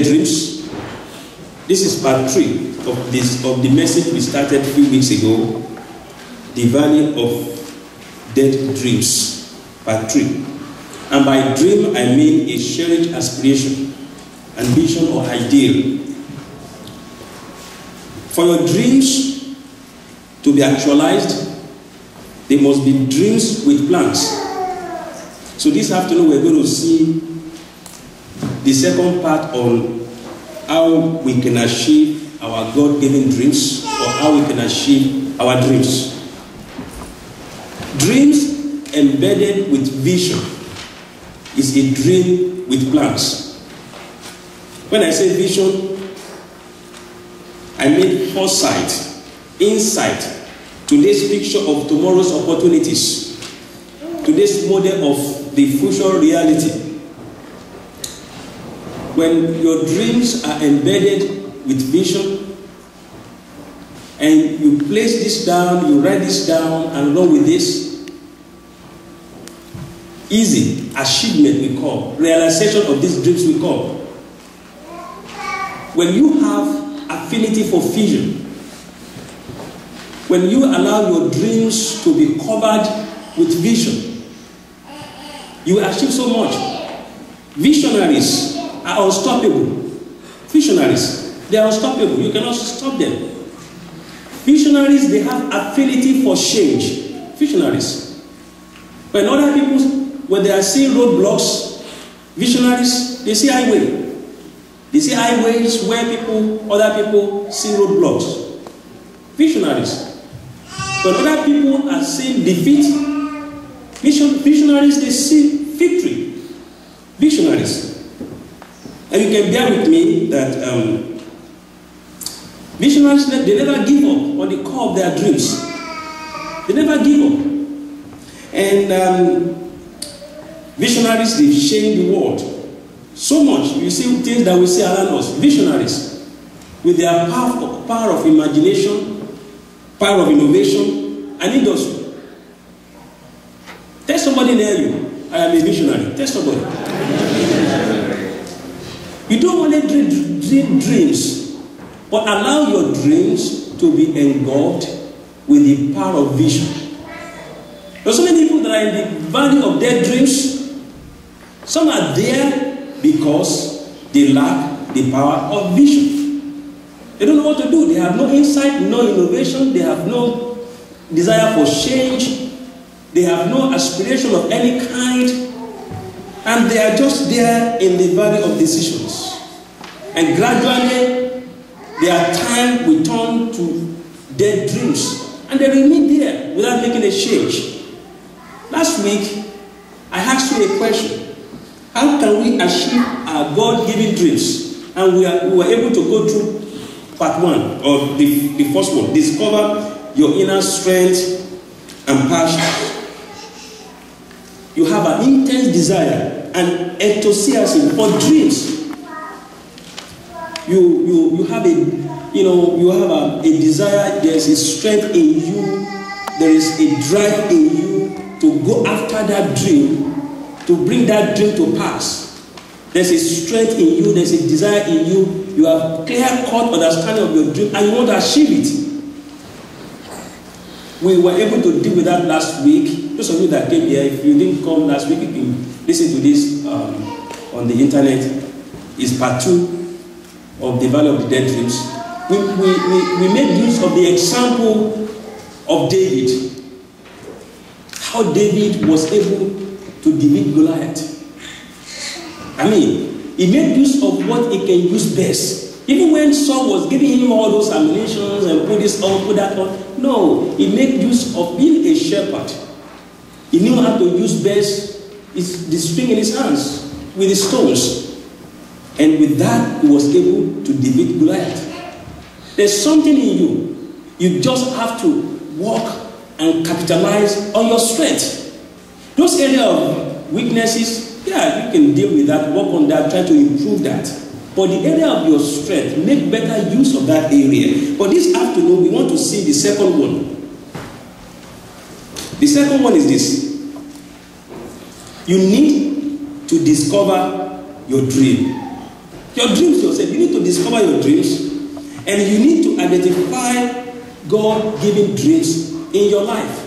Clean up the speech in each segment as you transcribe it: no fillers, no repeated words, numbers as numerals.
Dreams. This is part 3 of the message we started a few weeks ago. The Valley of Dead Dreams, part 3. And by dream, I mean a cherished aspiration, ambition, or ideal. For your dreams to be actualized, they must be dreams with plans. So this afternoon, we're going to see the second part on how we can achieve our God-given dreams, or how we can achieve our dreams. Dreams embedded with vision is a dream with plans. When I say vision, I mean foresight, insight, today's picture of tomorrow's opportunities, today's model of the future reality. When your dreams are embedded with vision, and you place this down, you write this down, and along with this, easy achievement we call, realization of these dreams we call. When you have affinity for vision, when you allow your dreams to be covered with vision, you achieve so much. Visionaries are unstoppable. Visionaries, they are unstoppable. You cannot stop them. Visionaries, they have affinity for change. Visionaries. When other people, when they are seeing roadblocks, visionaries, they see highway. They see highways where other people see roadblocks. Visionaries. When other people are seeing defeat, visionaries, they see victory. Visionaries. And you can bear with me that visionaries, they never give up on the core of their dreams. They never give up. And visionaries, they change the world so much. You see things that we see around us. Visionaries, with their power of imagination, power of innovation, and industry. Tell somebody near you, I am a visionary. Tell somebody. You don't only dream dreams, but allow your dreams to be engulfed with the power of vision. There are so many people that are in the valley of dead dreams. Some are there because they lack the power of vision. They don't know what to do. They have no insight, no innovation. They have no desire for change. They have no aspiration of any kind. And they are just there in the valley of decisions. And gradually, their time will turn to dead dreams. And they remain there without making a change. Last week, I asked you a question. How can we achieve our God-given dreams? And we were able to go through part 1, or the first one. Discover your inner strength and passion. You have an intense desire and enthusiasm for dreams. You have a desire. There is a strength in you. There is a drive in you to go after that dream, to bring that dream to pass. There's a strength in you. There's a desire in you. You have clear-cut understanding of your dream, and you want to achieve it. We were able to deal with that last week. Those of you that came here, if you didn't come last week, you can listen to this on the internet. It's part 2 of the Valley of the Dead Dreams. We made use of the example of David. How David was able to defeat Goliath. I mean, he made use of what he can use best. Even when Saul was giving him all those ammunitions and put this on, put that on, no, he made use of being a shepherd. He knew how to use best the string in his hands with the stones. And with that, he was able to defeat Goliath. There's something in you. You just have to work and capitalize on your strength. Those areas of weaknesses, yeah, you can deal with that, work on that, try to improve that. But the area of your strength, make better use of that area. But this afternoon, we want to see the second one. The second one is this. You need to discover your dream. Your dreams yourself. You need to discover your dreams, and you need to identify God-given dreams in your life.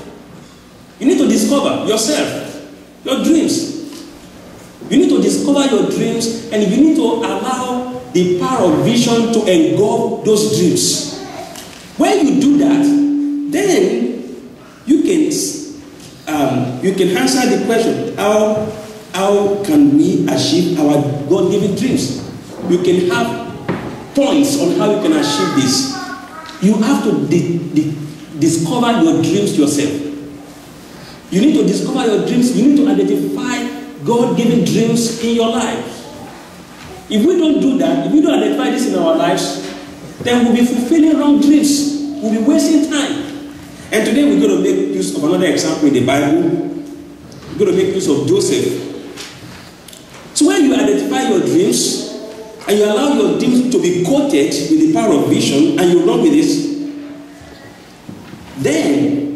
You need to discover yourself, your dreams. You need to discover your dreams, and you need to allow the power of vision to engulf those dreams. When you do that, then you can answer the question, how can we achieve our God-given dreams? You can have points on how you can achieve this. You have to discover your dreams yourself. You need to discover your dreams. You need to identify God-given dreams in your life. If we don't do that, if we don't identify this in our lives, then we'll be fulfilling wrong dreams. We'll be wasting time. And today we're going to make use of another example in the Bible. We're going to make use of Joseph. So when you identify your dreams, and you allow your dreams to be coated with the power of vision, and you run with this, then,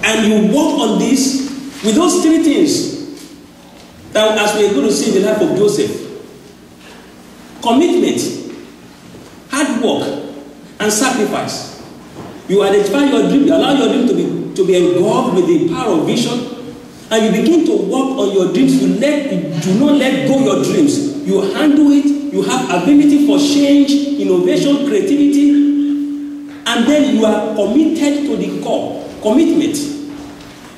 and you work on this with those three things, that as we are going to see in the life of Joseph: commitment, hard work, and sacrifice. You identify your dream, you allow your dream to be engulfed with the power of vision, and you begin to work on your dreams. You do not let go your dreams. You handle it. You have ability for change, innovation, creativity, and then you are committed to the core. Commitment.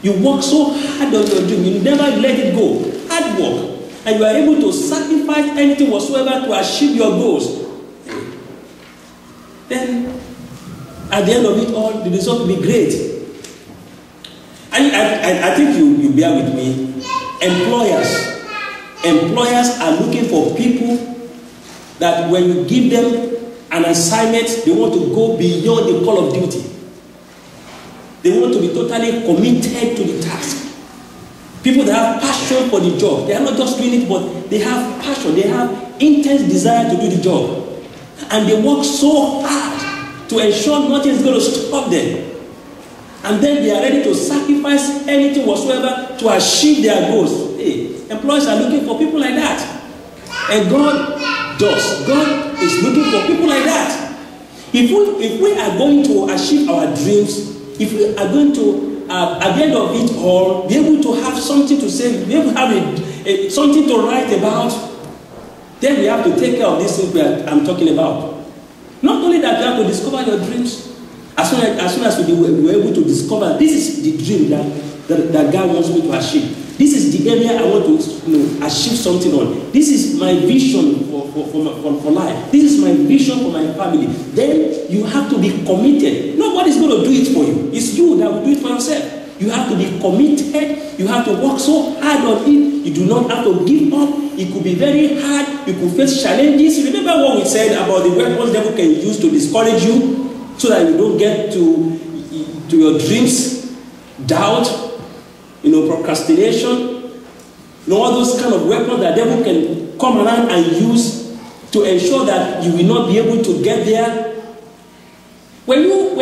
You work so hard on your dream. You never let it go. Hard work. And you are able to sacrifice anything whatsoever to achieve your goals. Then, at the end of it all, the result will be great. I think you bear with me. Employers are looking for people that when you give them an assignment, they want to go beyond the call of duty. They want to be totally committed to the task. People that have passion for the job. They are not just doing it, but they have passion. They have intense desire to do the job. And they work so hard to ensure nothing is going to stop them. And then they are ready to sacrifice anything whatsoever to achieve their goals. Hey, employers are looking for people like that. And God does. God is looking for people like that. If we are going to achieve our dreams, if we are going to, at the end of it all, be able to have something to say, be able to have something to write about, then we have to take care of these things I'm talking about. Not only that, you have to discover your dreams. As soon as we were able to discover, this is the dream that God wants me to achieve. This is the area I want to achieve something on. This is my vision for life. This is my vision for my family. Then you have to be committed. Nobody's going to do it for you. It's you that will do it for yourself. You have to be committed. You have to work so hard on it. You do not have to give up. It could be very hard. You could face challenges. Remember what we said about the weapons the devil can use to discourage you, so that you don't get to your dreams, doubt, procrastination, all those kind of weapons that the devil can come around and use to ensure that you will not be able to get there. When you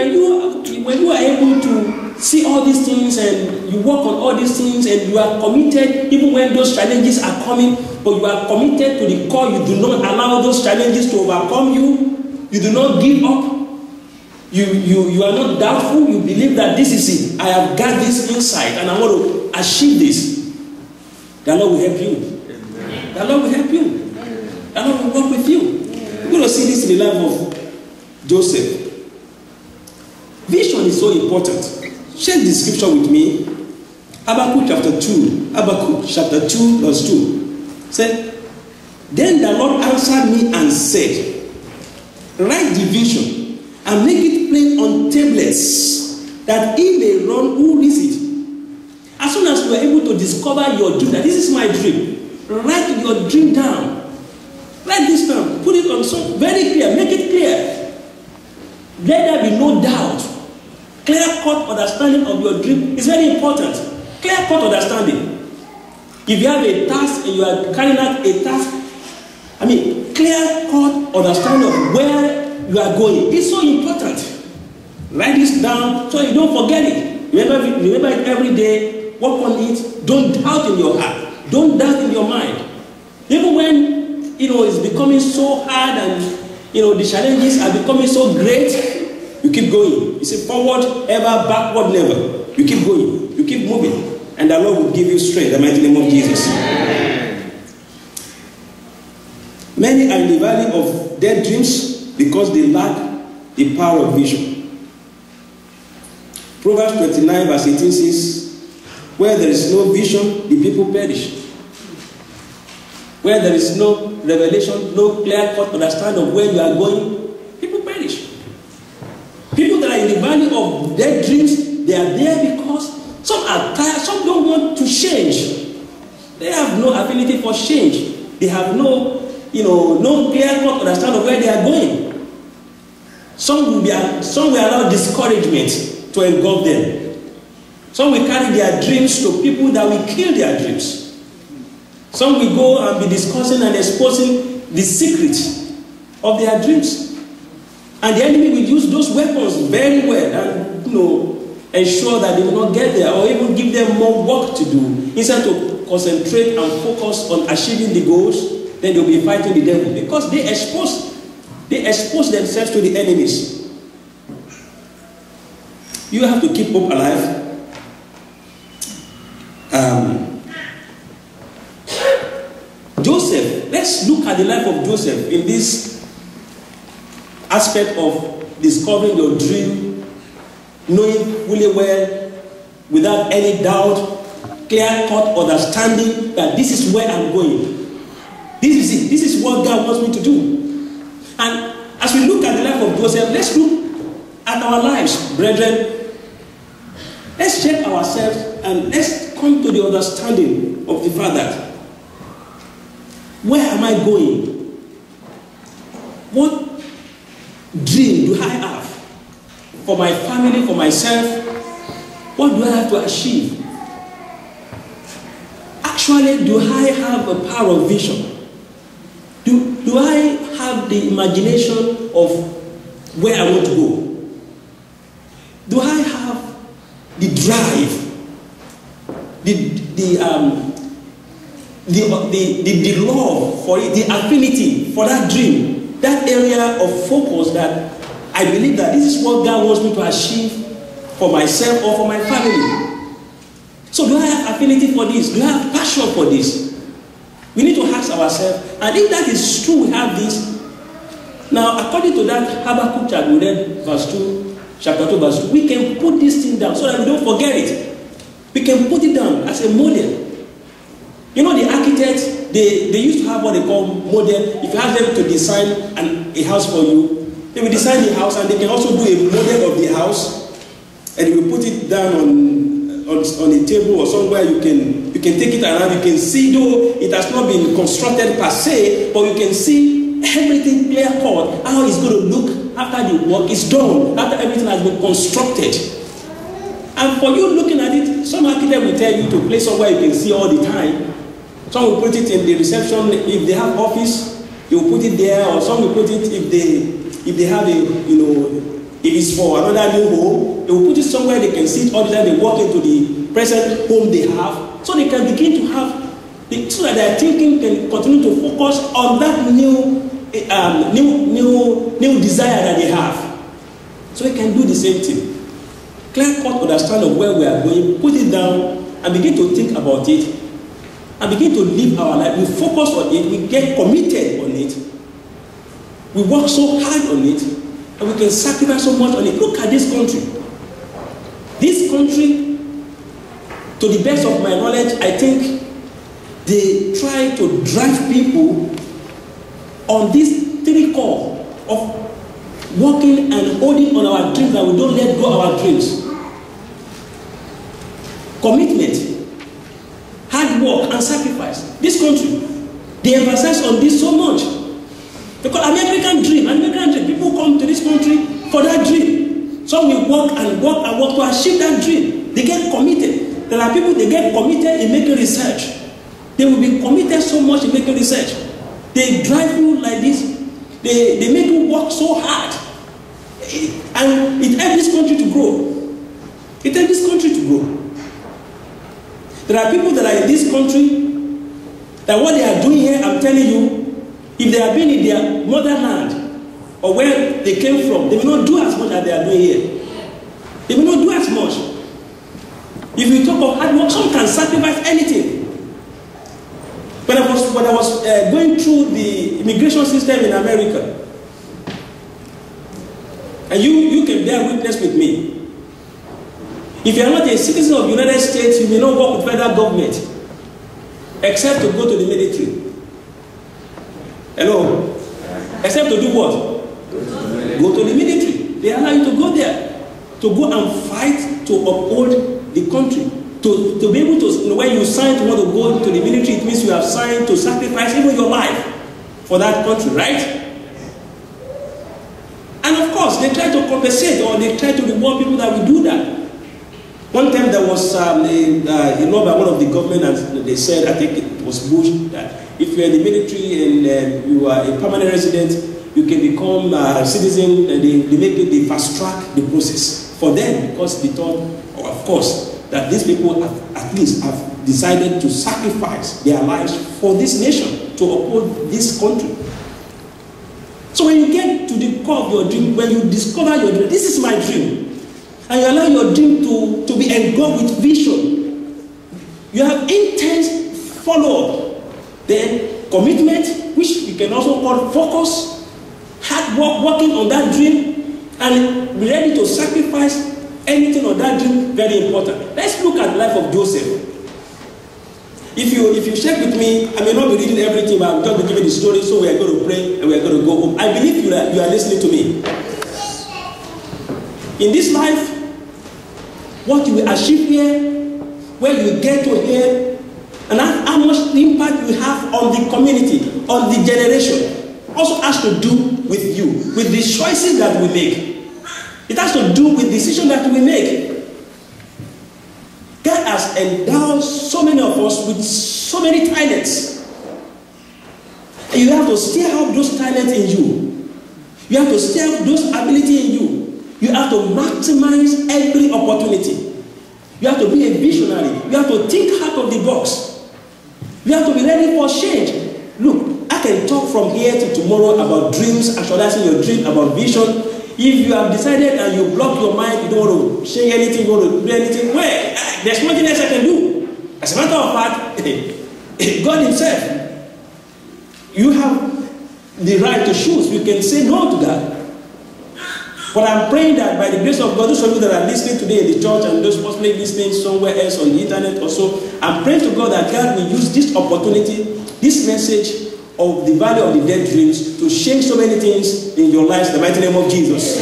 are able to see all these things and you work on all these things and you are committed, even when those challenges are coming, but you are committed to the core, you do not allow those challenges to overcome you. You do not give up. You are not doubtful. You believe that this is it. I have got this insight and I want to achieve this. The Lord will help you. The Lord will help you. The Lord will work with you. We're going to see this in the life of Joseph. Vision is so important. Share the scripture with me. Habakkuk chapter 2. Habakkuk chapter 2 verse 2. Said, then the Lord answered me and said, write the vision and make it plain on tablets, that he may run who reads it. As soon as you are able to discover your dream, that this is my dream, write your dream down. Write this down. Put it on so very clear. Make it clear. Let there be no doubt. Clear-cut understanding of your dream is very important. Clear-cut understanding. If you have a task and you are carrying out a task, clear-cut understanding of where you are going. It's so important. Write this down so you don't forget it. Remember it every day. Work on it. Don't doubt in your heart. Don't doubt in your mind. Even when, it's becoming so hard and, the challenges are becoming so great, you keep going. You say forward ever, backward never. You keep going. You keep moving. And the Lord will give you strength in the mighty name of Jesus. Many are in the valley of dead dreams because they lack the power of vision. Proverbs 29 verse 18 says, where there is no vision, the people perish. Where there is no revelation, no clear-cut understanding of where you are going, people perish. People that are in the valley of dead dreams, they are there because some are tired, some don't want to change. They have no ability for change. They have no clear-cut understanding of where they are going. Some will allow discouragement to engulf them. Some will carry their dreams to people that will kill their dreams. Some will go and be discussing and exposing the secret of their dreams. And the enemy will use those weapons very well and ensure that they will not get there, or even give them more work to do. Instead to concentrate and focus on achieving the goals, then they'll be fighting the devil, because they expose themselves to the enemies. You have to keep hope alive. Joseph, let's look at the life of Joseph in this aspect of discovering your dream, knowing fully well, without any doubt, clear-cut understanding that this is where I'm going. This is it. This is what God wants me to do. And as we look at the life of Joseph, let's look at our lives, brethren. Let's check ourselves and let's come to the understanding of the fact that, where am I going? What dream do I have for my family, for myself? What do I have to achieve? Actually, do I have a power of vision? Do I have the imagination of where I want to go? Do I have the drive, the love for it, the affinity for that dream, that area of focus that I believe that this is what God wants me to achieve for myself or for my family? So do I have affinity for this? Do I have passion for this? We need to ask ourselves, and if that is true, we have this. Now, according to that Habakkuk chapter, we read chapter 2, verse 2, we can put this thing down so that we don't forget it. We can put it down as a model. The architects, they used to have what they call model. If you ask them to design a house for you, they will design the house, and they can also do a model of the house, and they will put it down on a table or somewhere. You can take it around. You can see, though it has not been constructed per se, but you can see everything clear cut, how it's going to look after the work is done, after everything has been constructed. And for you looking at it, some architect will tell you to place somewhere you can see all the time. Some will put it in the reception. If they have office, they will put it there, or some will put it if they have if it's for another new home, they will put it somewhere they can see it all the time. They walk into the present home they have, so they can begin to have, so that their thinking can continue to focus on that new desire that they have. So they can do the same thing. Clear-cut understanding of where we are going, put it down, and begin to think about it, and begin to live our life. We focus on it, we get committed on it, we work so hard on it, and we can sacrifice so much on it. Look at this country. This country, to the best of my knowledge, I think they try to drive people on this three core of working and holding on our dreams, that we don't let go of our dreams. Commitment, hard work, and sacrifice. This country, they emphasize on this so much. Because American dream, people come to this country for that dream. Some will work and work and work to achieve that dream. They get committed. There are people, they get committed in making research. They will be committed so much in making research. They drive you like this. They make you work so hard. And it helps this country to grow. It helps this country to grow. There are people that are in this country That what they are doing here, I'm telling you, if they have been in their motherland or where they came from, they will not do as much as they are doing here. They will not do as much. If you talk of hard work, some can sacrifice anything. When I was going through the immigration system in America, and you can bear witness with me. If you are not a citizen of the United States, you may not work with federal government, except to go to the military. Hello? Except to do what? Go to the military. They allow you to go there, to go and fight to uphold the country. To be able to, when you sign to want to go to the military, it means you have signed to sacrifice even your life for that country, right? And of course, they try to compensate or they try to reward people that will do that. One time there was a law by one of the government, and they said, I think it was Bush, that if you're in the military and you are a permanent resident, you can become a citizen, and they make it, they fast track the process for them, because they thought, of course, that these people at least have decided to sacrifice their lives for this nation, to uphold this country. So when you get to the core of your dream, when you discover your dream, this is my dream, and you allow your dream to be engulfed with vision, you have intense follow-up, then commitment, which you can also call focus, hard work, working on that dream, and be ready to sacrifice anything on that dream. Very important. Let's look at the life of Joseph. If you check with me, I may not be reading everything, but I'm just going to give you the story, so we are going to pray and we are going to go home. I believe you are listening to me. In this life, what you will achieve here, where you get to here, and how much impact you have on the community, on the generation, also has to do with you, with the choices that we make. It has to do with decisions that we make. God has endowed so many of us with so many talents. And you have to stir up those talents in you. You have to stir up those abilities in you. You have to maximize every opportunity. You have to be a visionary. You have to think out of the box. You have to be ready for change. Look, I can talk from here to tomorrow about dreams, actualizing your dream, about vision. If you have decided and you block your mind, you don't want to change anything, you don't want to do anything, well, there's nothing else I can do. As a matter of fact, God himself, you have the right to choose. You can say no to that. But I'm praying that by the grace of God, those of you that are listening today in the church and those possibly listening somewhere else on the internet also, I'm praying to God that God will use this opportunity, this message of the value of the dead dreams to change so many things in your lives in the mighty name of Jesus.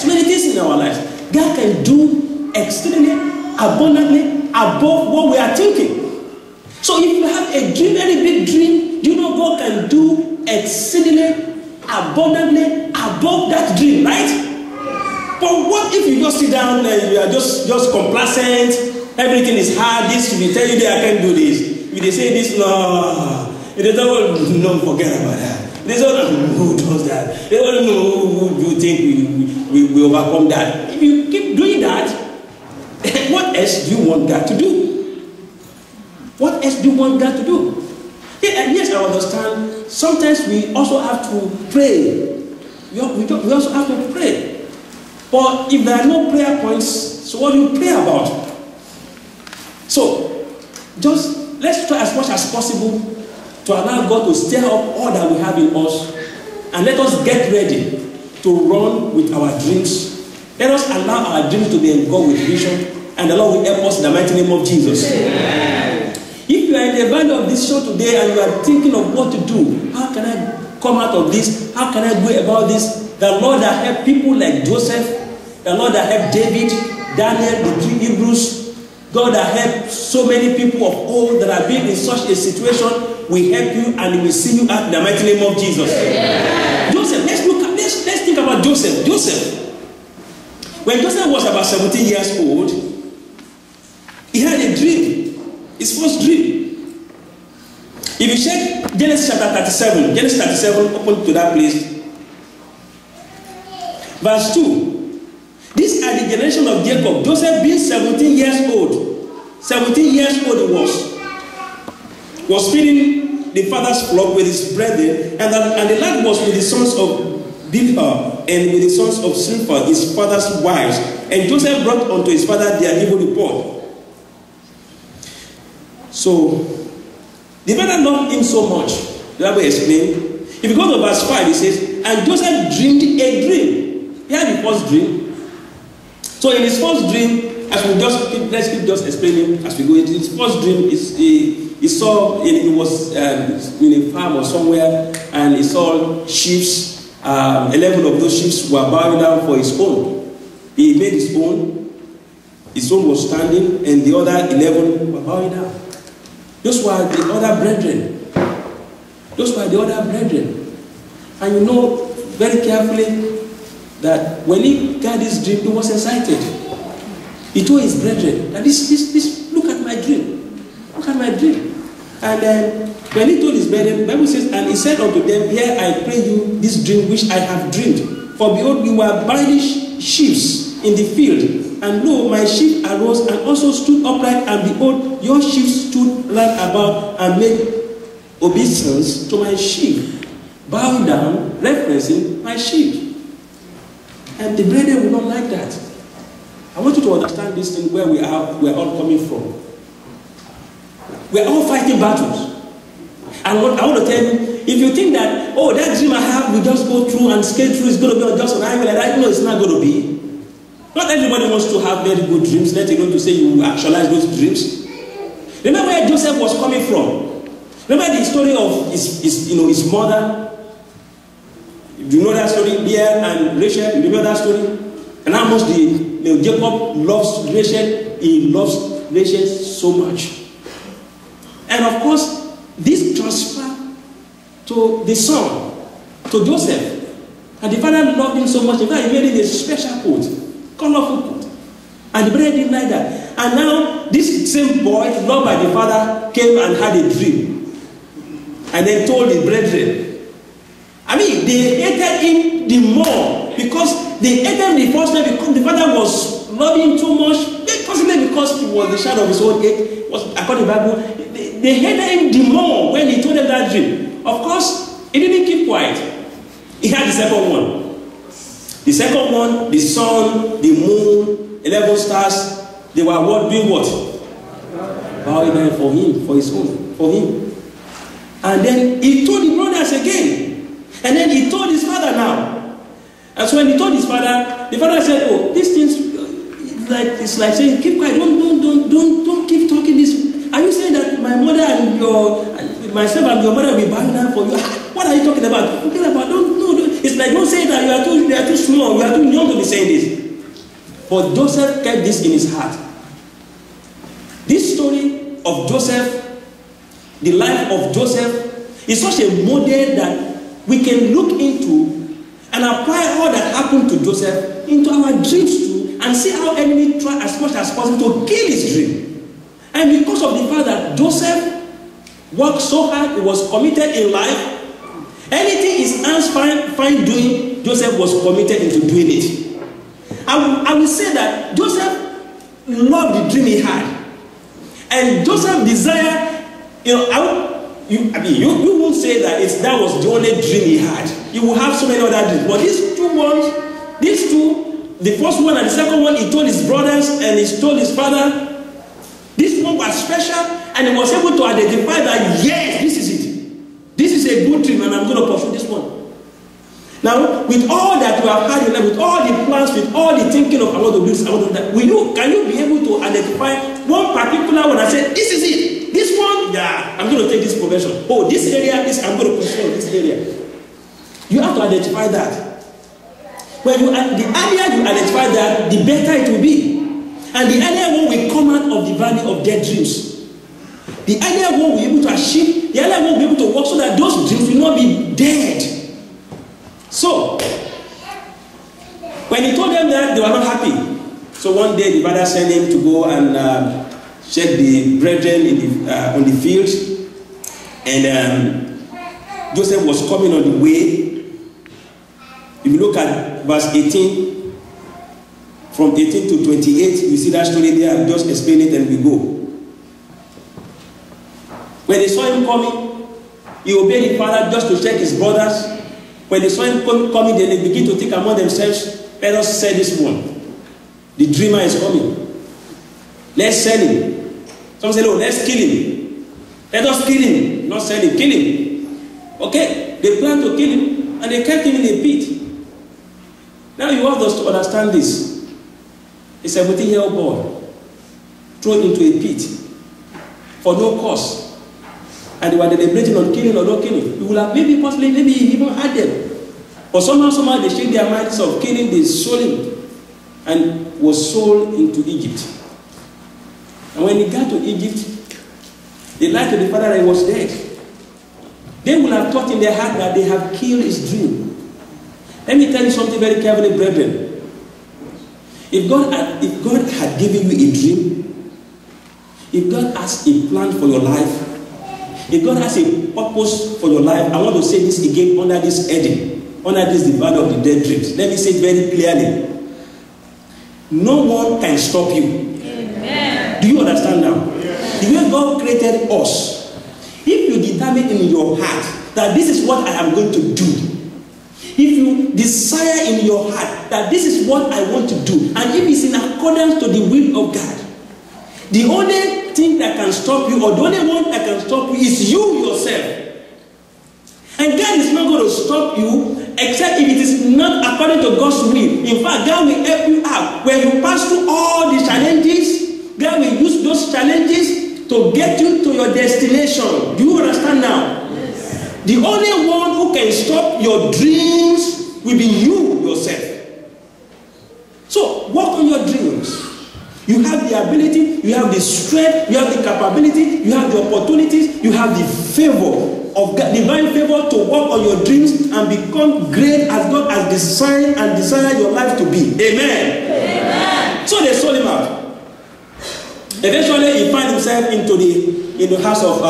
So many things in our lives. God can do extremely abundantly above what we are thinking. So if you have a dream, any big dream, you know God can do exceedingly abundantly above that dream, right? But what if you just sit down and you are just complacent, everything is hard, this will tell you that I can't do this. If they say this, no. They don't know, forget about that. They don't know who does that. They don't know who you think we overcome that. If you keep doing that, what else do you want God to do? What else do you want God to do? Yeah, and yes, I understand. Sometimes we also have to pray. We also have to pray. But if there are no prayer points, so what do you pray about? So, just let's try as much as possible to allow God to stir up all that we have in us, and let us get ready to run with our dreams. Let us allow our dreams to be engulfed with vision, and the Lord will help us in the mighty name of Jesus. Amen. If you are in the value of this show today and you are thinking of what to do, how can I come out of this? How can I go about this? The Lord that helped people like Joseph, the Lord that helped David, Daniel, the three Hebrews, God that helped so many people of old that have been in such a situation, will help you and will see you out in the mighty name of Jesus. Yeah. Joseph, let's think about Joseph. Joseph, when Joseph was about 17 years old, he had a dream, his first dream. If you check Genesis chapter 37, Genesis 37, open to that place. Verse 2. These are the generation of Jacob. Joseph being 17 years old. 17 years old he was. was feeding the father's flock with his brethren, and the lad was with the sons of Bilhah and with the sons of Zilpah, his father's wives. And Joseph brought unto his father their evil report. So, the father loved him so much. The Bible explained. If you go to verse 5, it says, and Joseph dreamed a dream. He had the first dream. So in his first dream, as we let's keep just explaining as we go. His first dream is he saw he was in a farm or somewhere, and he saw sheep. 11 of those sheep were bowing down for his own. He made his own. His own was standing, and the other 11 were bowing down. Those were the other brethren. Those were the other brethren. And you know very carefully that when he got this dream, he was excited. He told his brethren that this, look at my dream. Look at my dream. And then when he told his brethren, the Bible says, and he said unto them, here I pray you this dream which I have dreamed. For behold, we were binding sheep in the field, and lo, my sheep arose and also stood upright, and behold, your sheep stood round about and made obeisance to my sheep, bowing down, referencing my sheep. And the brethren will not like that. I want you to understand this thing where we're all coming from. We're all fighting battles. And I want to tell you, if you think that, oh, that dream I have, we just go through and skate through, it's going to be just an highway like that, no, it's not going to be. Not everybody wants to have very good dreams, let alone to say you actualize those dreams. Remember where Joseph was coming from. Remember the story of his mother. Do you know that story? Leah and Rachel. You remember that story? And how much Jacob loves Rachel. He loves Rachel so much. And of course, this transfer to the son, to Joseph. And the father loved him so much. In fact, he made him a special coat, colorful coat. And the brother didn't like that. And now, this same boy, loved by the father, came and had a dream. And then told his brethren. I mean, they hated him the more because they hated him the first time because the father was loving him too much. Possibly because he was the shadow of his own age. According to the Bible, they hated him the more when he told them that dream. Of course, he didn't keep quiet. He had the second one. The second one, the sun, the moon, 11 stars, they were doing what? Bowing down for him, for his own, for him. And then he told the brothers again. And then he told his father now. And so when he told his father, the father said, oh, these things, it's like saying, keep quiet, don't keep talking this. Are you saying that my mother and myself and your mother will be bowing down for you? What are you talking about? Talking about don't. It's like don't say that you are too small, you are too young to be saying this. But Joseph kept this in his heart. This story of Joseph, the life of Joseph, is such a model that we can look into and apply all that happened to Joseph into our dreams too, and see how enemy try as much as possible to kill his dream. And because of the fact that Joseph worked so hard, he was committed in life, anything his hands find doing, Joseph was committed into doing it. I will say that Joseph loved the dream he had. And Joseph desired, you won't say that was the only dream he had. You will have so many other dreams. But these two, the first one and the second one, he told his brothers and he told his father. This one was special, and he was able to identify that, yes, this is it. This is a good dream, and I'm going to pursue this one. Now, with all that you have had in life, with all the plans, with all the thinking of I want to do this, I want to do that, can you be able to identify one particular one and say, this is it? This one, yeah, I'm going to take this profession. Oh, this area, I'm going to pursue this area. You have to identify that. The earlier you identify that, the better it will be. And the earlier one will come out of the valley of dead dreams. The earlier one will be able to achieve, the earlier one will be able to work so that those dreams will not be dead. So, when he told them that, they were not happy. So one day the father sent him to go and check the brethren on the field. And Joseph was coming on the way. If you look at verse 18, from 18 to 28, you see that story there. I'll just explain it and we go. When they saw him coming, he obeyed his father just to check his brothers. When they saw him coming, then they begin to think among themselves, let us sell this one. The dreamer is coming. Let's sell him. Some say, no, let's kill him. Let us kill him. Not sell him, kill him. Okay, they planned to kill him, and they kept him in a pit. Now you have to understand this. A 17-year-old boy thrown into a pit for no cause. And they were deliberating on killing or not killing. You will have maybe even had them. But somehow they changed their minds of killing. They sold him and was sold into Egypt. And when he got to Egypt, they lied to the father that he was dead. They will have thought in their heart that they have killed his dream. Let me tell you something very carefully, brethren. If God had given you a dream, if God has a plan for your life, if God has a purpose for your life, I want to say this again under this heading, under this the value of the dead dreams. Let me say it very clearly. No one can stop you. Amen. Do you understand now? Yes. The way God created us, if you determine in your heart that this is what I am going to do, if you desire in your heart that this is what I want to do, and if it's in accordance to the will of God, the only thing that can stop you, or the only one that can stop you, is you yourself. And God is not going to stop you except if it is not according to God's will. In fact, God will help you out. When you pass through all the challenges, God will use those challenges to get you to your destination. Do you understand now? Yes. The only one who can stop your dreams will be you yourself. So, work on your dreams. You have the ability, you have the strength, you have the capability, you have the opportunities, you have the favor of God, divine favor to work on your dreams and become great as God has designed and desired your life to be. Amen. Amen. So they sold him out. Eventually, he found himself in the house of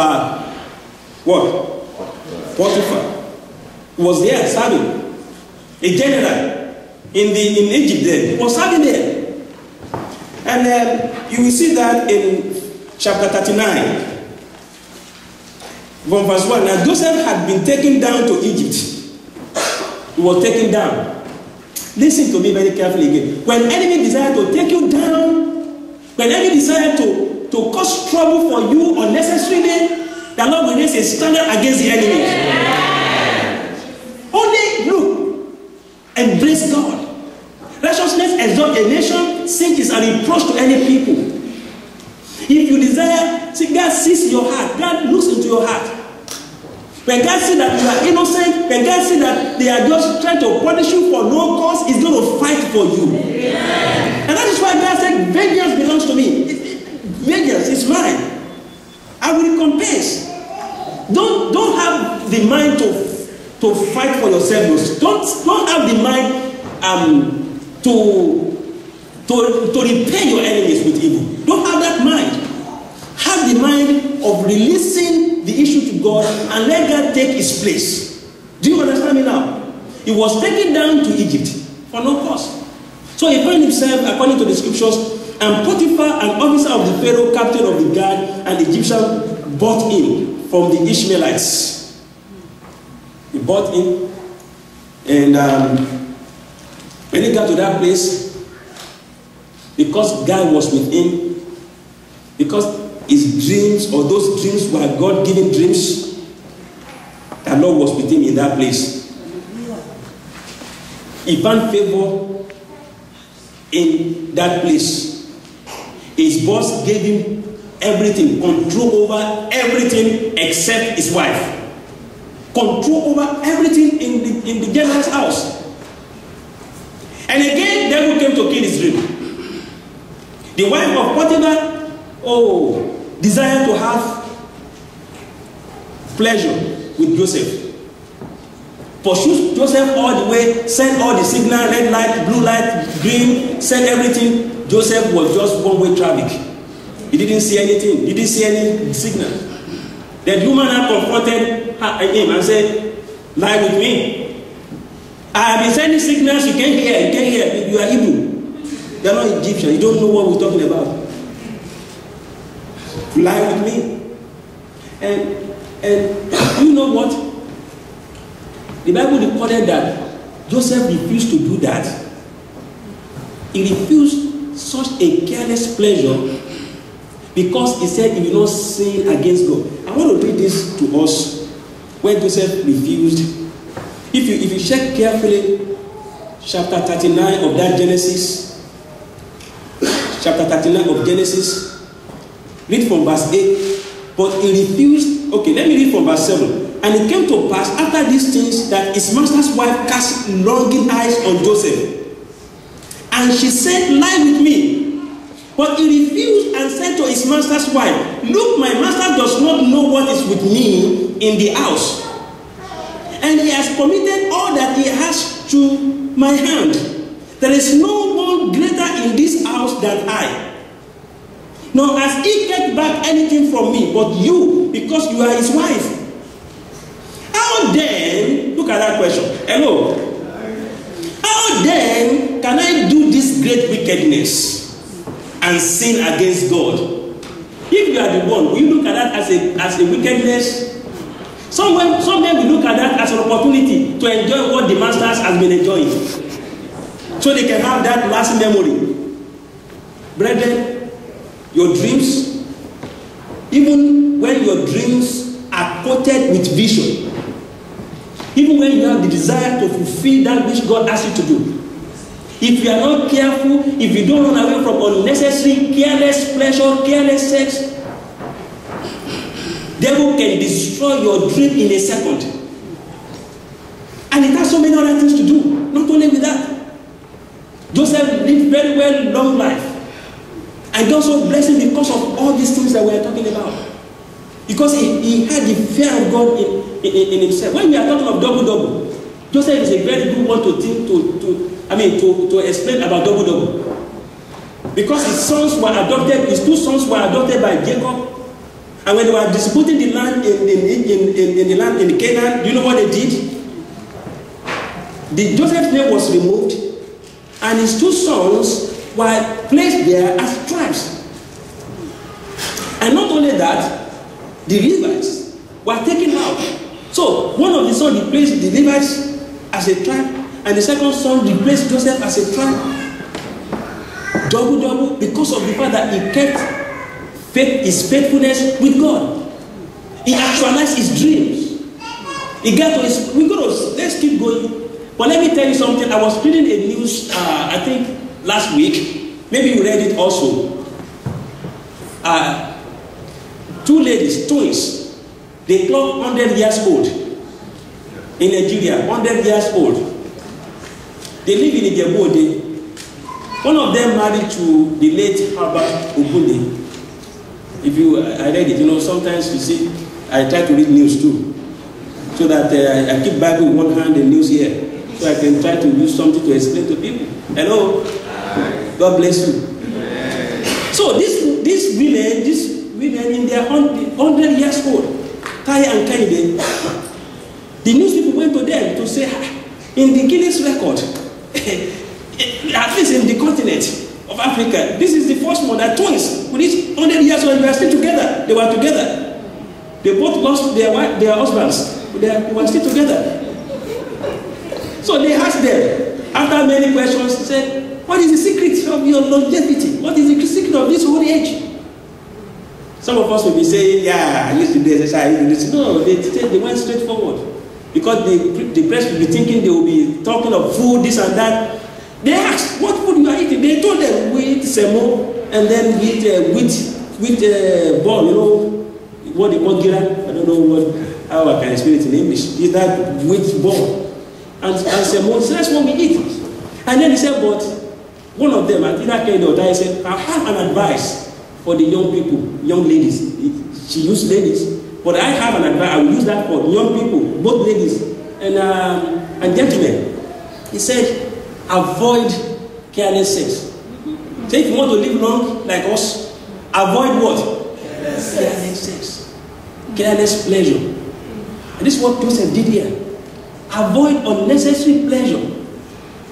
Potiphar. He was there serving, a general in Egypt. There, he was serving there. And you will see that in chapter 39, from verse 1. Now Joseph had been taken down to Egypt. He was taken down. Listen to me very carefully again. When enemy desire to take you down, when enemy desire to cause trouble for you unnecessarily, the Lord will raise a standard against the enemy. Yeah. Only look, embrace God. Righteousness exalts a nation, sin is a reproach to any people. If you desire, see, God sees your heart. God looks into your heart. When God sees that you are innocent, when God sees that they are just trying to punish you for no cause, He's going to fight for you. Yeah. And that is why God said, vengeance belongs to me. Vengeance is mine. I will recompense. Don't have the mind to fight for yourself. Don't have the mind to repay your enemies with evil. Don't have that mind. Have the mind of releasing the issue to God and let God take His place. Do you understand me now? He was taken down to Egypt for no cause. So he found himself, according to the scriptures, and Potiphar, an officer of the Pharaoh, captain of the guard, and the Egyptian bought him from the Ishmaelites. He bought him, and when he got to that place, because God was with him, because his dreams, or those dreams were God-given dreams, the Lord was with him in that place. He found favor in that place. His boss gave him everything, control over everything except his wife. Control over everything in the general's house. And again, the devil came to kill his dream. The wife of Potiphar, desired to have pleasure with Joseph. Pursued Joseph all the way, sent all the signal, red light, blue light, green, sent everything. Joseph was just one-way traffic. He didn't see anything. He didn't see any signal. The woman had confronted him and said, lie with me. I have been sending signals, you can't hear, you are Hebrew. You are not Egyptian, you don't know what we're talking about. Lie with me. And you know what? The Bible recorded that Joseph refused to do that. He refused such a careless pleasure because he said he will not sin against God. I want to read this to us when Joseph refused. If you check carefully, chapter 39 of that Genesis, chapter 39 of Genesis, read from verse 8. But he refused. Okay, let me read from verse 7. And it came to pass after these things that his master's wife cast longing eyes on Joseph. And she said, lie with me. But he refused and said to his master's wife, look, my master does not know what is with me in the house. And he has committed all that he has to my hand. There is no one greater in this house than I. Nor has he kept back anything from me, but you, because you are his wife. How then, look at that question. Hello. How then can I do this great wickedness and sin against God? If you are the one, will you look at that as a wickedness? Some men will look at that as an opportunity to enjoy what the masters has been enjoying, so they can have that last memory. Brethren, your dreams, even when your dreams are coated with vision, even when you have the desire to fulfill that which God asks you to do, if you are not careful, if you don't run away from unnecessary, careless pleasure, careless sex, devil can destroy your dream in a second. And it has so many other things to do. Not only with that, Joseph lived very well, long life. And God so blessed him because of all these things that we are talking about. Because he had the fear of God in himself. When we are talking of double, Joseph is a very good one to explain about double. Because his sons were adopted, his two sons were adopted by Jacob. And when they were disputing the land in Canaan, do you know what they did? Joseph's name was removed, and his two sons were placed there as tribes. And not only that, the Levites were taken out. So one of the sons replaced the Levites as a tribe, and the second son replaced Joseph as a tribe. Double, because of the fact that he kept his faithfulness with God. He actualized his dreams. He got to his. Let's keep going. But let me tell you something. I was reading a news, I think last week. Maybe you read it also. Two ladies, twins. They clocked 100 years old in Nigeria. 100 years old. They live in Ijebu-Ode. One of them married to the late Herbert Ogunde. If I read it, sometimes you see, I try to read news too, so that I keep Bible in one hand and news here, so I can try to use something to explain to people. Hello, God bless you. So these women in their 100 years old, Taye and Kehinde, the news people went to them to say, in the Guinness record, at least in the continent of Africa, this is the first one that twins with each 100 years old, they were still together. They were together. They both lost their husbands, but they were still together. So they asked them, after many questions, they said, what is the secret of your longevity? What is the secret of this old age? Some of us will be saying, yeah, I used to do exercise. No, they went straight forward. Because the press will be thinking they will be talking of food, this and that. They asked, what food you are eating? They told them, we eat semo, and then we eat ball, what they call gira. I don't know how I can explain it in English. Is that wheat ball? And semo, so that's what we eat. And then he said, but one of them, Atina Kehinde or Taye, said, I have an advice for the young people, young ladies. She used ladies, but I have an advice. I will use that for young people, both ladies and gentlemen. He said, avoid careless sex. So if you want to live long like us, avoid what? Careless sex. Careless pleasure. And this is what Joseph did here. Avoid unnecessary pleasure.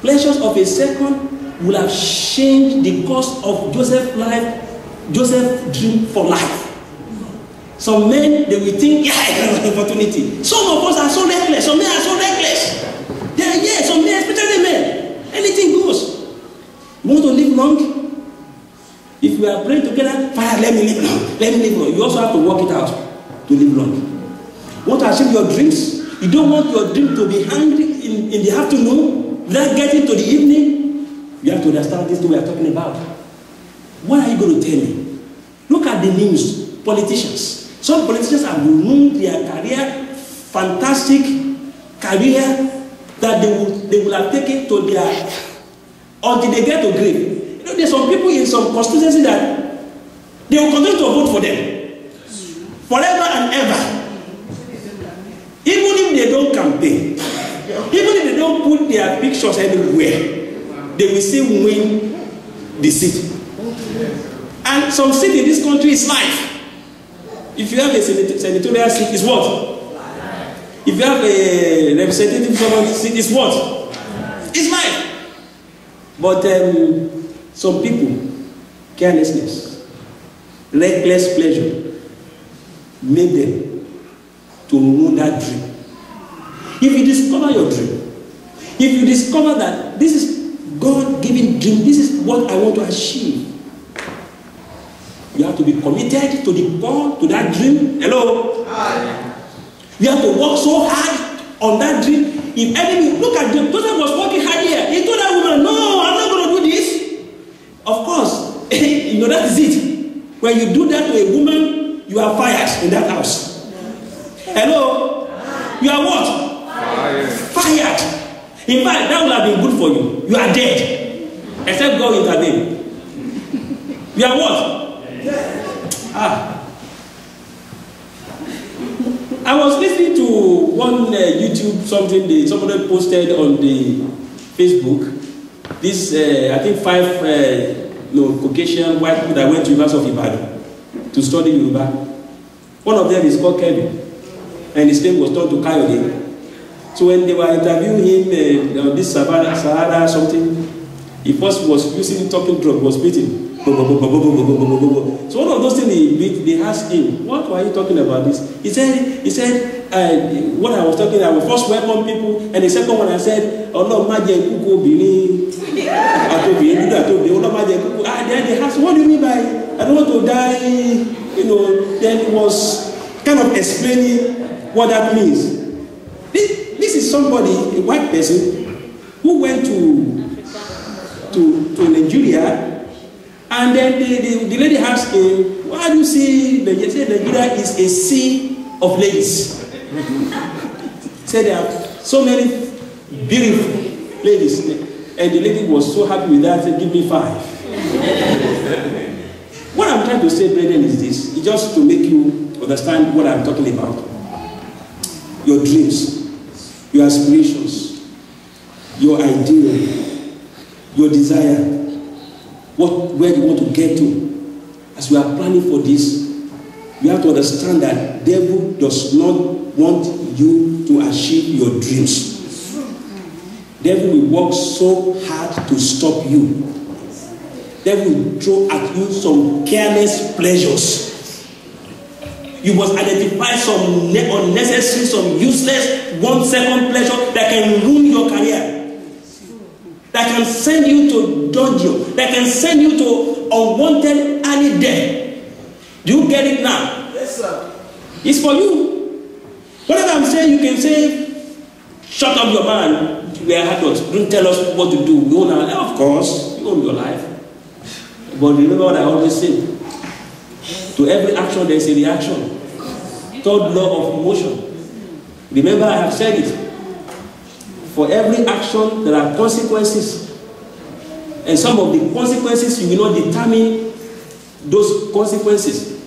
Pleasures of a second will have changed the course of Joseph's life, Joseph's dream for life. Some men, they will think, yeah, I have an opportunity. Some of us are so reckless. Some men are so reckless. They are, yeah, some men, especially men, anything goes. You want to live long? If we are praying together, Father, let me live long. Let me live long. You also have to work it out to live long. You want to achieve your dreams? You don't want your dream to be hungry in the afternoon, without getting to the evening. You have to understand this thing we are talking about. What are you going to tell me? Look at the news. Politicians. Some politicians have ruined their career, fantastic career that they will have taken to their, until they get to grave. You know, there's some people in some constituencies that they will continue to vote for them forever and ever. Even if they don't campaign, even if they don't put their pictures everywhere, they will still win the seat. And some seat in this country is life. If you have a senatorial seat, it's what? If you have a representative seat, it's what? It's life. But some people, carelessness, reckless pleasure, made them to ruin that dream. If you discover your dream, if you discover that this is God-given dream, this is what I want to achieve, you have to be committed to the goal, to that dream. Hello? Hi. You have to work so hard on that dream. If enemy, look at Joseph. Joseph was working hard here. He told that woman, no, I'm not going to do this. Of course, you know, that is it. When you do that to a woman, you are fired in that house. Hello? You are what? Fired. In fact, that would have been good for you. You are dead. Except God intervene. You are what? I was listening to one YouTube something somebody posted on the Facebook. This I think 5 Caucasian white people that went to University of Ibadan to study Yoruba. One of them is called Kevin, and his name was turned to Kayode. So when they were interviewing him on this Sahara something, he first was using talking drum, was beating. So one of those things they asked him, what were you talking about this? He said, when I was talking, I will first welcome people, and the second one I said, oh no, Maje Kuku Bini. Then they asked, what do you mean by I don't want to die? You know, then he was kind of explaining what that means. This is somebody, a white person, who went to Nigeria. And then the lady asked him, why do you see Nigeria is a sea of ladies? Said there are so many beautiful ladies. And the lady was so happy with that, said, give me 5. What I'm trying to say, brethren, is this. It's just to make you understand what I'm talking about. Your dreams, your aspirations, your ideal, your desire. Where you want to get to. As we are planning for this, you have to understand that the devil does not want you to achieve your dreams. The devil will work so hard to stop you. The devil will throw at you some careless pleasures. You must identify some unnecessary, some useless 1-second pleasure that can ruin your career. That can send you to dungeon, that can send you to unwanted early death. Do you get it now? Yes, sir. It's for you. Whatever I'm saying, you can say, shut up your man. We are adults. Don't tell us what to do. We own our life. Of course, you own your life. But remember what I always say. To every action, there is a reaction. Third law of emotion. Remember, I have said it. For every action, there are consequences. And some of the consequences, you will not determine those consequences.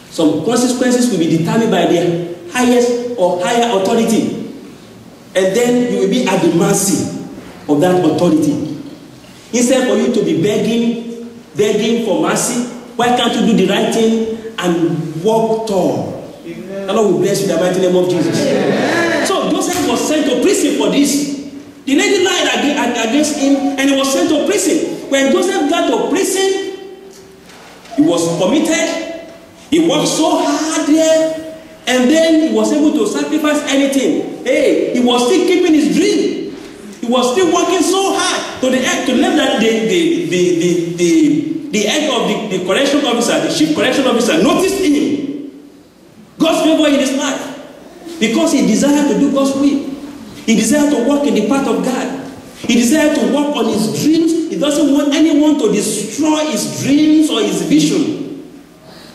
Some consequences will be determined by the highest or higher authority. And then you will be at the mercy of that authority. Instead for you to be begging for mercy, why can't you do the right thing and walk tall? The Lord will bless you in the mighty name of Jesus. Amen. So Joseph was sent to prison for this. The lady lied against him and he was sent to prison. When Joseph got to prison, he was committed. He worked so hard there, and then he was able to sacrifice anything. Hey, he was still keeping his dream. He was still working so hard to the end that the head of the correction officer, the chief correction officer, noticed him. God's favor in his life, because he desired to do God's will. He desired to walk in the path of God. He desired to work on his dreams. He doesn't want anyone to destroy his dreams or his vision.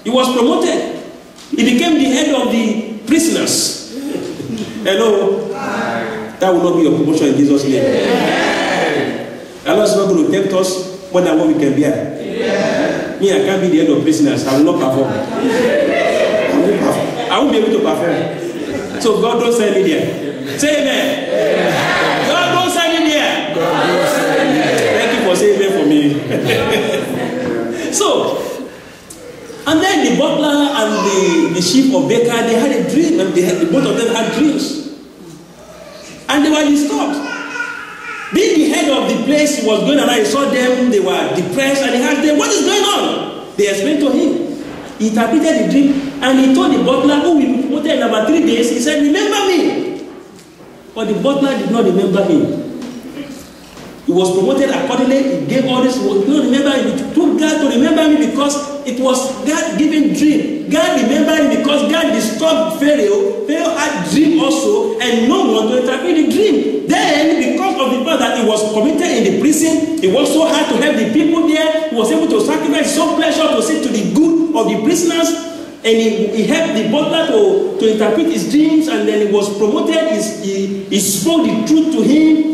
He was promoted. He became the head of the prisoners. Hello? That will not be your promotion in Jesus' name. Allah is not going to tempt us more than what we can bear. Me, I can't be the head of prisoners. I will not perform. I won't be able to perform. So God don't send me there. Say amen. God don't send me there. Thank you for saying amen for me. So, and then the butler and the chief of baker, they had a dream, and both of them had dreams. And they were disturbed. Being the head of the place, he was going around, he saw them, they were depressed, and he asked them, what is going on? They explained to him. He interpreted the dream, and he told the butler, who will be promoted in about 3 days, he said, remember me. But the butler did not remember him. He was promoted accordingly. He gave all this. He did not remember him. It took God to remember me because it was God-given dream. God remembered him because God disturbed Pharaoh. Pharaoh had dream also, and no one to interpret the dream. Then, because of the fact that he was committed in the prison, he worked so hard to help the people there. He was able to sacrifice so pleasure to see to the good of the prisoners. And he helped the butler to interpret his dreams, and then he was promoted. He spoke the truth to him.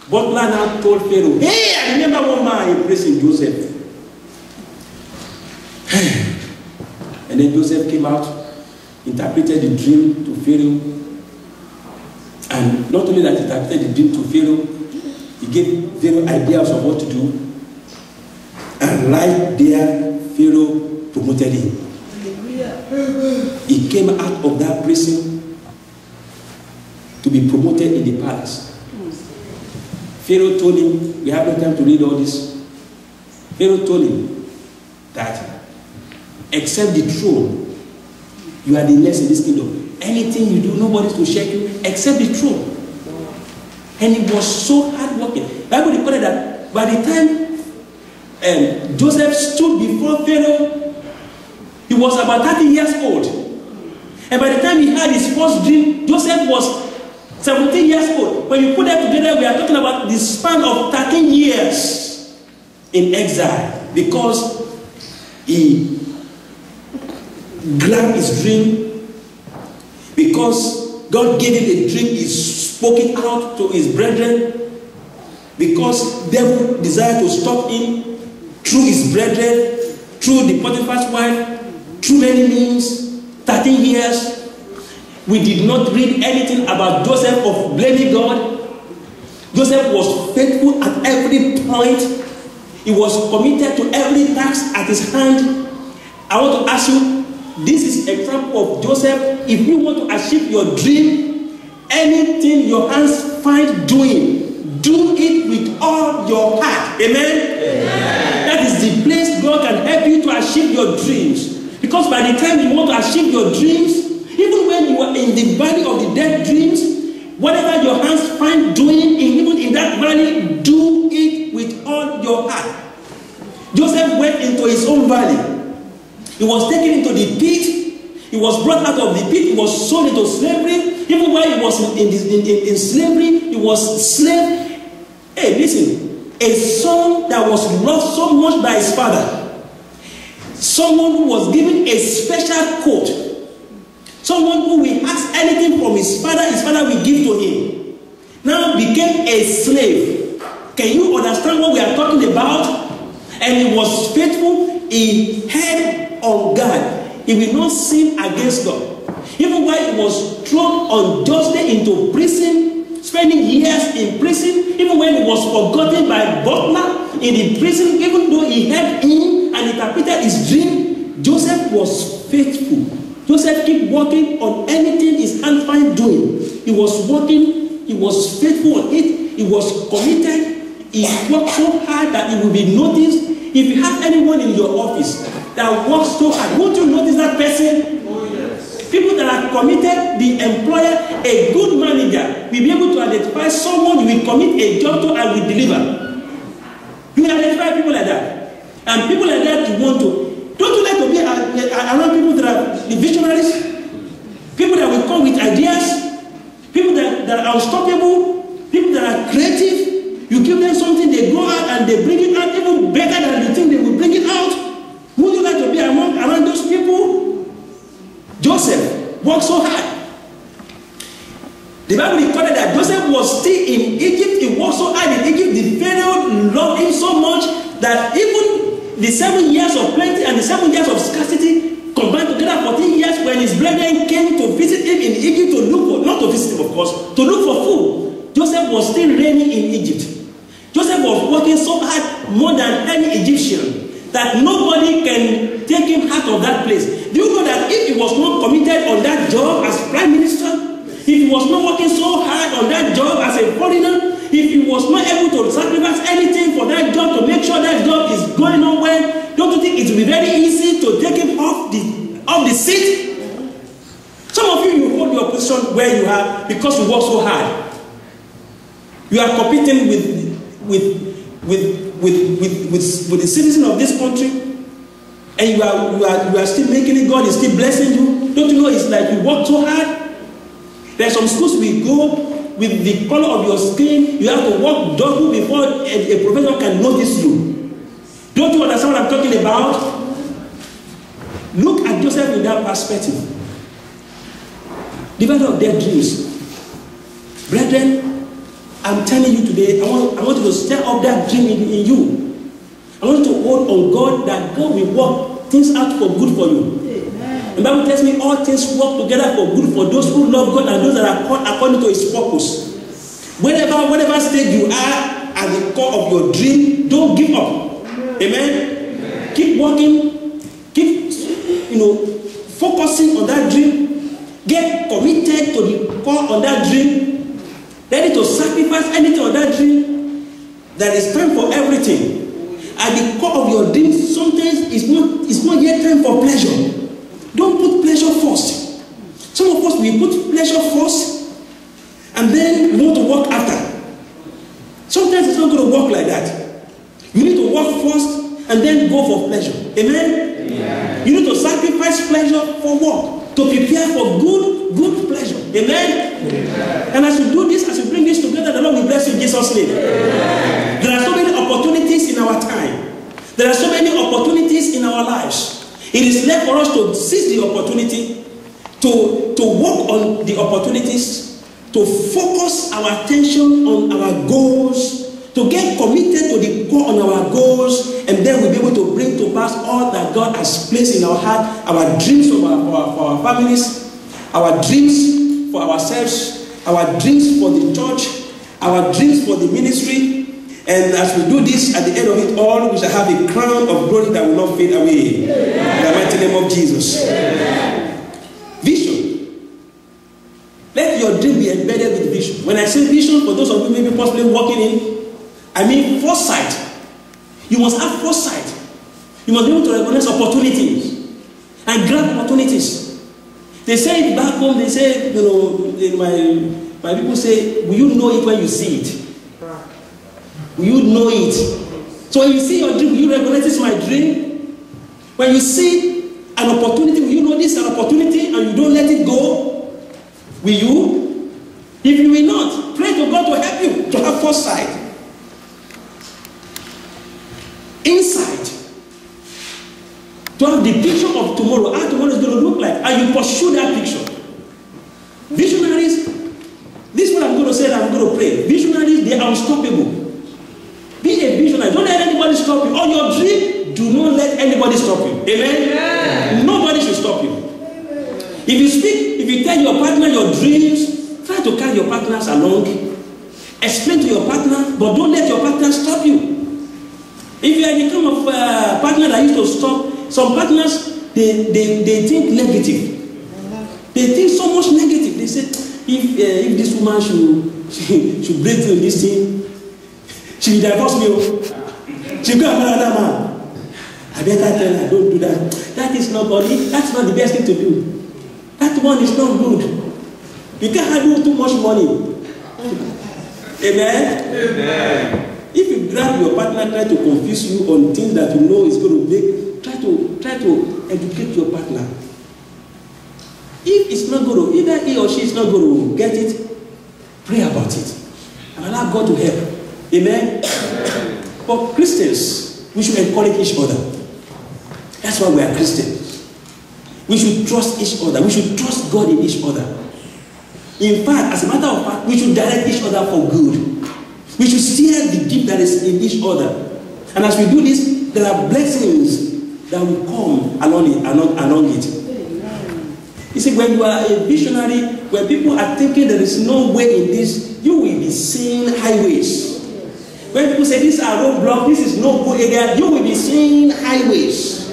Butler now told Pharaoh, hey, I remember one man in prison, Joseph. And then Joseph came out, interpreted the dream to Pharaoh. And not only that, he interpreted the dream to Pharaoh, he gave Pharaoh ideas of what to do. And right there, Pharaoh promoted him. He came out of that prison to be promoted in the palace. Pharaoh told him, we have no time to read all this. Pharaoh told him that except the throne, you are the next in this kingdom. Anything you do, nobody's to shake you except the throne. And he was so hardworking. The Bible recorded that by the time Joseph stood before Pharaoh, he was about 30 years old. And by the time he had his first dream, Joseph was 17 years old. When you put that together, we are talking about the span of 13 years in exile, because he grabbed his dream, because God gave him a dream, he spoke it out to his brethren, because the devil desired to stop him through his brethren, through the Potiphar's wife, through many means. 13 years. We did not read anything about Joseph of blaming God. Joseph was faithful at every point. He was committed to every task at his hand. I want to ask you, this is an example of Joseph. If you want to achieve your dream, anything your hands find doing, do it with all your heart. Amen? Amen. That is the place God can help you to achieve your dreams. Because by the time you want to achieve your dreams, even when you are in the valley of the dead dreams, whatever your hands find doing, even in that valley, do it with all your heart. Joseph went into his own valley. He was taken into the pit. He was brought out of the pit. He was sold into slavery. Even while he was in slavery, he was slave. Hey, listen. A son that was loved so much by his father. Someone who was given a special coat. Someone who will ask anything from his father will give to him. Now became a slave. Can you understand what we are talking about? And he was faithful. He had on God. He will not sin against God. Even while he was thrown unjustly into prison, spending years in prison, even when he was forgotten by butler in the prison, even though he helped him and interpreted his dream, Joseph was faithful. Joseph kept working on anything his hand find doing. He was working, he was faithful on it, he was committed, he worked so hard that he will be noticed. If you have anyone in your office that works so hard, won't you notice that committed, the employer, a good manager, will be able to identify someone you will commit a job to and will deliver. You will identify people like that. And people like that you want to. Don't you like to be around people that are the visionaries? People that will come with ideas? People that are unstoppable? People that are creative? You give them something, they go out and they bring it out even better than you think they will bring it out. Would you like to be around those people? Joseph worked so hard. The Bible recorded that Joseph was still in Egypt. He worked so hard in Egypt. The Pharaoh loved him so much that even the 7 years of plenty and the 7 years of scarcity combined together 14 years when his brethren came to visit him in Egypt to look for, not to visit him of course, to look for food. Joseph was still reigning in Egypt. Joseph was working so hard, more than any Egyptian, that nobody can take him out of that place. Do you know that if he was not committed on that job as prime minister, if he was not working so hard on that job as a foreigner, if he was not able to sacrifice anything for that job to make sure that job is going on well, don't you think it will be very easy to take him off the seat? Some of you hold your position where you are because you work so hard. You are competing with the citizens of this country, and you are still making it. God is still blessing you. Don't you know it's like you work so hard? There are some schools we go with the color of your skin. You have to work double before a professor can notice you. Don't you understand what I'm talking about? Look at Joseph in that perspective. Develop their dreams. Brethren, I'm telling you today, I want you to stir up that dream in you. I want you to hold on God, that God will work things out for good for you. Amen. The Bible tells me all things work together for good for those who love God and those that are called according to His purpose. Whatever stage you are at the core of your dream, don't give up. Amen. Amen. Keep working. Keep, focusing on that dream. Get committed to the core on that dream. Ready to sacrifice anything on that dream. There is time for everything. At the core of your dream, sometimes it's not yet time for pleasure. Don't put pleasure first. Some of us, we put pleasure first, and then we want to work after. Sometimes it's not going to work like that. You need to work first, and then go for pleasure. Amen? Amen. You need to sacrifice pleasure for work, to prepare for good pleasure. Amen? Amen. And as you do this, as you bring this together, the Lord will bless you in Jesus' name. Amen. There are so many opportunities in our time. There are so many opportunities in our lives. It is left for us to seize the opportunity, to work on the opportunities, to focus our attention on our goals, to get committed to the core on our goals, and then we'll be able to bring to pass all that God has placed in our heart, our dreams for our families, our dreams for ourselves, our dreams for the church, our dreams for the ministry. And as we do this, at the end of it all, we shall have a crown of glory that will not fade away. Amen. In the mighty name of Jesus. Amen. Vision. Let your dream be embedded with vision. When I say vision, for those of you maybe possibly walking in, I mean foresight. You must have foresight. You must be able to recognize opportunities and grab opportunities. They say it back home, they say, my people say, will you know it when you see it? Will you know it? So when you see your dream, will you recognize this is my dream? When you see an opportunity, will you know this is an opportunity and you don't let it go? Will you? If you will not, pray to God to help you to have foresight. Insight. To have the picture of tomorrow, how tomorrow is going to look like, and you pursue that picture. Visionaries, this is what I'm going to say and I'm going to pray. Visionaries, they are unstoppable. Be a visionary. Don't let anybody stop you. On your dream, do not let anybody stop you. Amen? Amen. Nobody should stop you. Amen. If you speak, if you tell your partner your dreams, try to carry your partners along. Explain to your partner, but don't let your partner stop you. If you are the kind of partner that used to stop, some partners, they think negative. They think so much negative. They say, if this woman should break through this thing, she will divorce me. She will go and another man. I better tell her, don't do that. That is not godly. That's not the best thing to do. That That one is not good. You can't handle too much money. Amen? Amen. If you grab your partner, try to confuse you on things that you know is going to make, try to educate your partner. If it's not going to, either he or she is not going to get it, pray about it and allow God to help. Amen? But Christians, we should encourage each other. That's why we are Christians. We should trust each other. We should trust God in each other. In fact, as a matter of fact, we should direct each other for good. We should steer the gift that is in each other. And as we do this, there are blessings that will come along it. You see, when you are a visionary, when people are thinking there is no way in this, you will be seeing highways. When people say this is a roadblock, this is no good area, you will be seeing highways.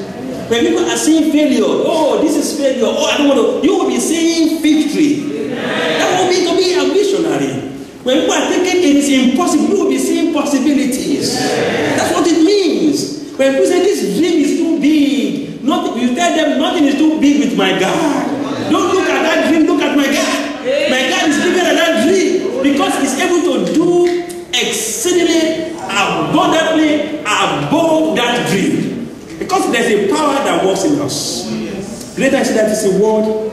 When people are seeing failure, oh, this is failure, oh, I don't want to, you will be seeing victory. That will be to be a visionary. When people are thinking it is impossible, you will be seeing possibilities. That's what it means. When people say this dream is too big, you tell them nothing is too big with my God. Don't look at that dream, look at my God. My God is bigger than that dream because He's able to do exceedingly, abundantly above that dream. Because there's a power that works in us. Greater is that is in word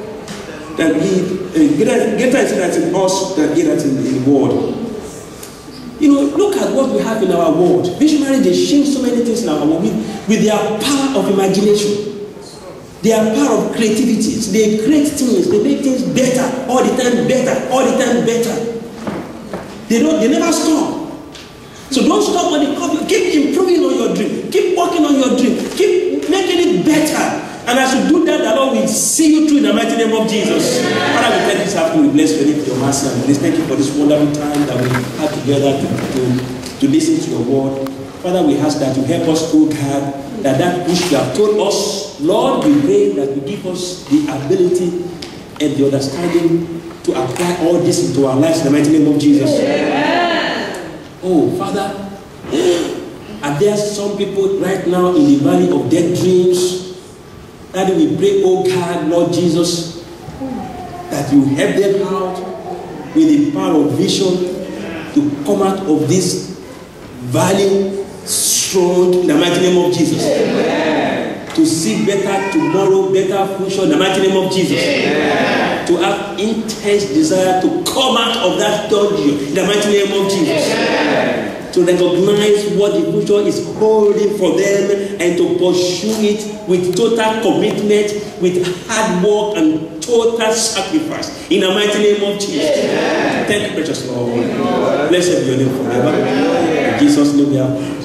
than greater is that in us than he that in the world. You know, look at what we have in our world. Visionaries, they change so many things in our world with their power of imagination. Their power of creativity. They create things, they make things better, all the time better, all the time better. They never stop. So don't stop when it comes. Keep improving on your dream. Keep working on your dream. Keep making it better. And as you do that, the Lord will see you through in the mighty name of Jesus. Father, we thank you this afternoon. We bless your name for your mercy and grace. Thank you for this wonderful time that we had together to listen to your word. Father, we ask that you help us, oh God, that which you have told us, Lord, we pray that you give us the ability and the understanding to apply all this into our lives in the mighty name of Jesus. Amen. Oh, Father, are there some people right now in the valley of dead dreams? That we pray, oh God, Lord Jesus, that you help them out with the power of vision to come out of this valley strong in the mighty name of Jesus. Amen. To see better tomorrow, better future in the mighty name of Jesus. Amen. To have intense desire to come out of that dungeon in the mighty name of Jesus. Amen. To recognize what the future is holding for them and to pursue it with total commitment, with hard work and total sacrifice in the mighty name of Jesus. Amen. Thank you, precious Lord. Blessed be your name forever. In Jesus' name we have